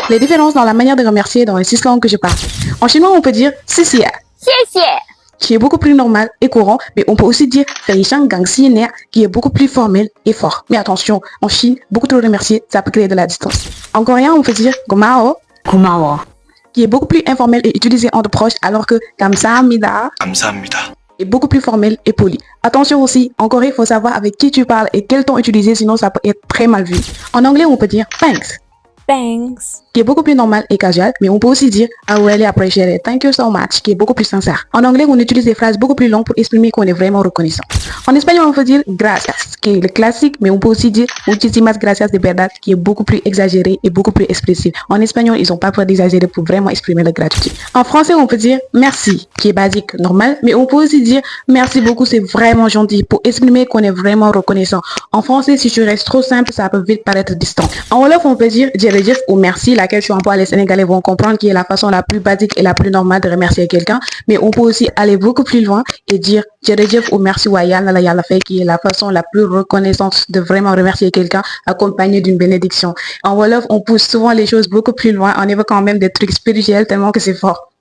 Les différences dans la manière de remercier dans les 6 langues que je parle. En chinois, on peut dire 谢谢, 谢谢 qui est beaucoup plus normal et courant, mais on peut aussi dire 非常感谢你, qui est beaucoup plus formel et fort. Mais attention, en Chine, beaucoup de remercier, ça peut créer de la distance. En coréen, on peut dire 고마워, 고마워 qui est beaucoup plus informel et utilisé entre proches, alors que 감사합니다 감사합니다. est beaucoup plus formel et poli. Attention aussi, en Corée, il faut savoir avec qui tu parles et quel ton utiliser, sinon ça peut être très mal vu. En anglais, on peut dire thanks, Thanks qui est beaucoup plus normal et casual, mais on peut aussi dire I really appreciate it, thank you so much, qui est beaucoup plus sincère. En anglais, on utilise des phrases beaucoup plus longues pour exprimer qu'on est vraiment reconnaissant. En espagnol, on peut dire gracias, qui est le classique, mais on peut aussi dire muchísimas gracias de verdad, qui est beaucoup plus exagéré et beaucoup plus expressif. En espagnol, ils n'ont pas peur d'exagérer pour vraiment exprimer la gratitude. En français, on peut dire merci, qui est basique, normal, mais on peut aussi dire merci beaucoup, c'est vraiment gentil, pour exprimer qu'on est vraiment reconnaissant. En français, si tu restes trop simple, ça peut vite paraître distant. En wolof, on peut dire jërëjëf ou merci, laquelle tu emploies, les Sénégalais vont comprendre qui est la façon la plus basique et la plus normale de remercier quelqu'un, mais on peut aussi aller beaucoup plus loin et dire jërëjëf ou merci ou yàlla la yàlla fay, qui est la façon la plus reconnaissante de vraiment remercier quelqu'un, accompagné d'une bénédiction. En wolof, on pousse souvent les choses beaucoup plus loin en évoquant même des trucs spirituels tellement que c'est fort.